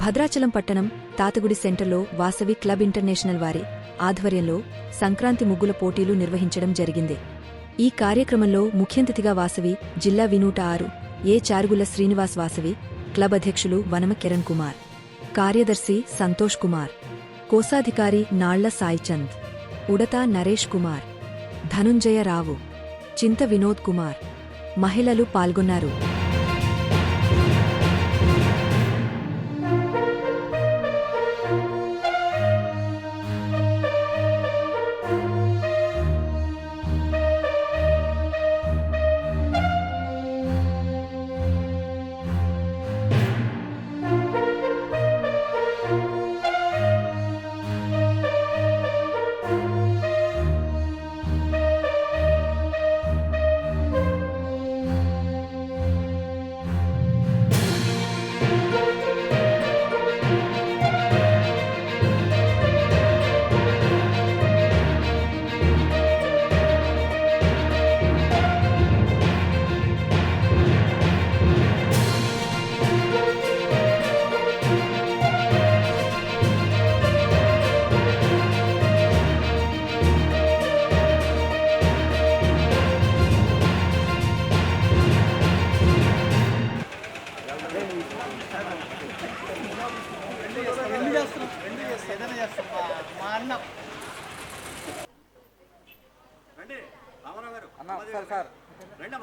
భద్రాచలం పట్టణం తాతగుడి సెంటర్లో Vasavi club international వారి ఆధ్వర్యంలో సంక్రాంతి ముగ్గుల పోటీలు నిర్వహించడం జరిగింది. ఈ కార్యక్రమంలో ముఖ్యంతిథిగా వాసవి జిల్లా వినూట 6 ఏ చారుగుల శ్రీనివాస్ వాసవి క్లబ్ అధ్యక్షులు వనమ కిరణ్ కుమార్, కార్యదర్శి సంతోష్ కుమార్, కోశాధికారి నాళ్ల సాయిచంద్, ఉడతా నరేష్ కుమార్, ధనుంజయ రావు, చింత వినోద్ కుమార్ మహిళలు పాల్గొన్నారు.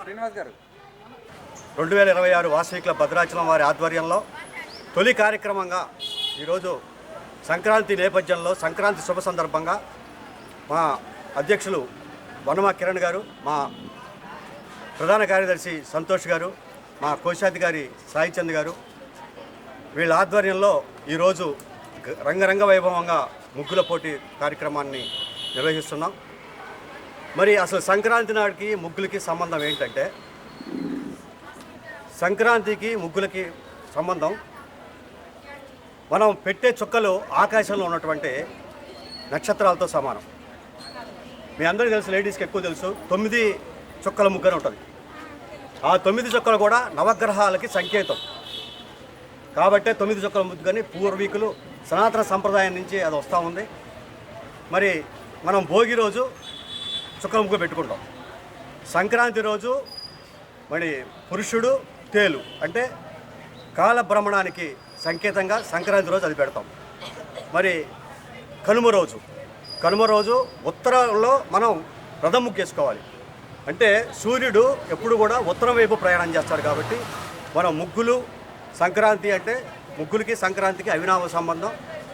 శ్రీనివాస్ గారు 2026 వాసవి క్లబ్ భద్రాచలం వారి ఆధ్వర్యంలో తొలి కార్యక్రమంగా ఈరోజు సంక్రాంతి నేపథ్యంలో సంక్రాంతి శుభ సందర్భంగా మా అధ్యక్షులు వనమ కిరణ్ గారు, మా ప్రధాన కార్యదర్శి సంతోష్ గారు, మా కోశాధికారి సాయిచంద్ గారు వీళ్ళ ఆధ్వర్యంలో ఈరోజు రంగరంగ వైభవంగా ముగ్గుల పోటీ కార్యక్రమాన్ని నిర్వహిస్తున్నాం. మరి అసలు సంక్రాంతి నాటికి ముగ్గులకి సంబంధం ఏంటంటే, సంక్రాంతికి ముగ్గులకి సంబంధం మనం పెట్టే చుక్కలు ఆకాశంలో ఉన్నటువంటి నక్షత్రాలతో సమానం. మీ అందరికీ తెలుసు, లేడీస్కి ఎక్కువ తెలుసు, 9 చుక్కల ముగ్గు అని ఉంటుంది. ఆ 9 చుక్కలు కూడా నవగ్రహాలకి సంకేతం కాబట్టే 9 చుక్కల ముగ్గు అని పూర్వీకులు సనాతన సంప్రదాయం నుంచి అది వస్తూ ఉంది. మరి మనం భోగి రోజు చుక్కల ముగ్గు పెట్టుకుంటాం. సంక్రాంతి రోజు మరి పురుషుడు తేలు అంటే కాలభ్రమణానికి సంకేతంగా సంక్రాంతి రోజు అది పెడతాం. మరి కనుమ రోజు ఉత్తరంలో మనం రథం ముగ్గు వేసుకోవాలి. అంటే సూర్యుడు ఎప్పుడు కూడా ఉత్తరం వైపు ప్రయాణం చేస్తాడు కాబట్టి మనం ముగ్గులు సంక్రాంతి అంటే ముగ్గులకి సంక్రాంతికి అవినావ సంబంధం.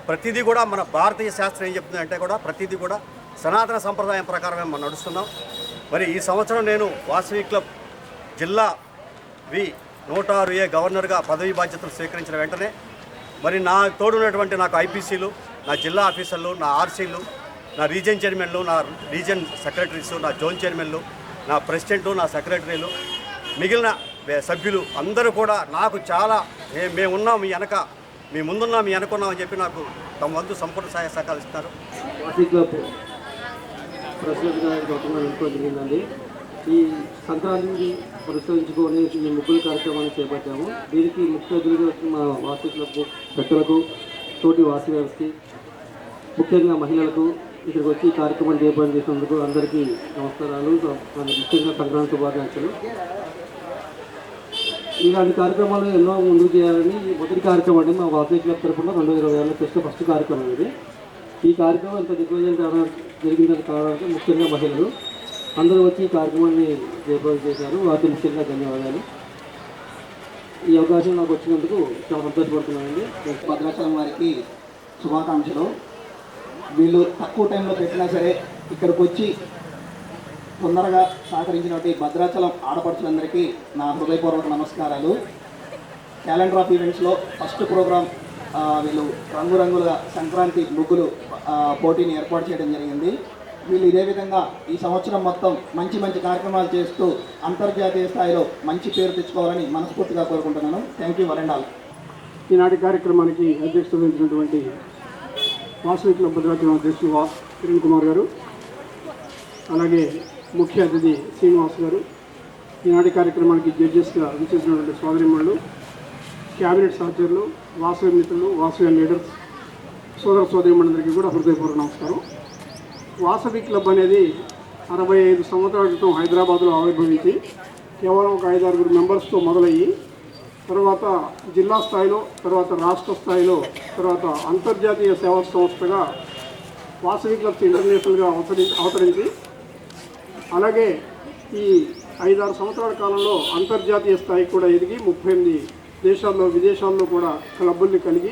ప్రతిదీ కూడా మన భారతీయ శాస్త్రం ఏం చెప్తుంది అంటే కూడా ప్రతిదీ కూడా సనాతన సంప్రదాయం ప్రకారమే మనం నడుస్తున్నాం. మరి ఈ సంవత్సరం నేను వాసవి క్లబ్ జిల్లా 106 ఏ గవర్నర్గా పదవీ బాధ్యతలు స్వీకరించిన వెంటనే మరి నా తోడున్నటువంటి నాకు ఐపీసీలు, నా జిల్లా ఆఫీసర్లు, నా ఆర్సీలు, నా రీజన్ చైర్మన్లు, నా రీజన్ సెక్రటరీస్, నా జోన్ చైర్మన్లు, నా ప్రెసిడెంటు, నా సెక్రటరీలు, మిగిలిన సభ్యులు అందరూ కూడా నాకు చాలా మేమున్నాం మీ వెనక, మీ ముందున్నాం మీ వెనకున్నామని చెప్పి నాకు తమ వంతు సంపూర్ణ సహాయ సహకారాలు ఇస్తున్నారు. వాసవి క్లబ్ ప్రెసిడెంట్గా జరిగిందండి. ఈ సంక్రాంతిని పురస్కరించుకొని ఈ ముగ్గుల కార్యక్రమాన్ని చేపట్టాము. దీనికి ముఖ్య అతిథులుగా మా వాసవి క్లబ్ పెద్దలకు, తోటి వాసవి వ్యవస్థకి, ముఖ్యంగా మహిళలకు ఇక్కడికి వచ్చి ఈ కార్యక్రమాన్ని చేపట్టడం చేసినందుకు అందరికీ నమస్కారాలు. ముఖ్యంగా సంక్రాంతి శుభాకాంక్షలు. ఇలాంటి కార్యక్రమాలు ఎన్నో ముందుకు చేయాలని మొదటి కార్యక్రమం అండి మా వాసవి క్లబ్ తరఫున 2026 ఫస్ట్ కార్యక్రమం ఇది. ఈ కార్యక్రమం ఇంత దిగ్విజయం జరిగిందని కావడానికి ముఖ్యంగా మహిళలు అందరూ వచ్చి ఈ కార్యక్రమాన్ని జయప్రదం చేశారు. వారికి ముఖ్యంగా ధన్యవాదాలు. ఈ అవకాశం నాకు వచ్చినందుకు చాలా సంతోషపడుతున్నానండి. భద్రాచలం వారికి శుభాకాంక్షలు. వీళ్ళు తక్కువ టైంలో పెట్టినా సరే ఇక్కడికి వచ్చి తొందరగా సహకరించినటువంటి భద్రాచలం ఆడపడుచులందరికీ నా హృదయపూర్వక నమస్కారాలు. క్యాలెండర్ ఆఫ్ ఈవెంట్స్లో ఫస్ట్ ప్రోగ్రాం వీళ్ళు రంగురంగుల సంక్రాంతి ముగ్గులు పోటీని ఏర్పాటు చేయడం జరిగింది. వీళ్ళు ఇదే విధంగా ఈ సంవత్సరం మొత్తం మంచి మంచి కార్యక్రమాలు చేస్తూ అంతర్జాతీయ స్థాయిలో మంచి పేరు తెచ్చుకోవాలని మనస్ఫూర్తిగా కోరుకుంటున్నాను. Thank you one and all. ఈనాటి కార్యక్రమానికి అధ్యక్షత వహించినటువంటి వాసవి క్లబ్ భద్రాచలం అధ్యక్షులు కిరణ్ కుమార్ గారు, అలాగే ముఖ్య అతిథి శ్రీనివాస్ గారు, ఈనాటి కార్యక్రమానికి జడ్జెస్గా విచ్చేసినటువంటి సోదరిమణులు క్యాబినెట్ సహచరులు, వాసవి మిత్రులు, వాసవి లీడర్స్, సోదర సోదరీమణులందరికీ కూడా హృదయపూర్వక నమస్కారం. వాసవి క్లబ్ అనేది 65 సంవత్సరాల క్రితం హైదరాబాద్లో ఆవిర్భవించి కేవలం ఒక 5-6 మెంబర్స్తో మొదలయ్యి తర్వాత జిల్లా స్థాయిలో, తర్వాత రాష్ట్ర స్థాయిలో, తర్వాత అంతర్జాతీయ సేవా సంస్థగా వాసవి క్లబ్స్ ఇంటర్నేషనల్గా అవతరించి అలాగే ఈ 5-6 సంవత్సరాల కాలంలో అంతర్జాతీయ స్థాయికి కూడా ఎదిగి 38 దేశాల్లో, విదేశాల్లో కూడా క్లబ్బుల్ని కలిగి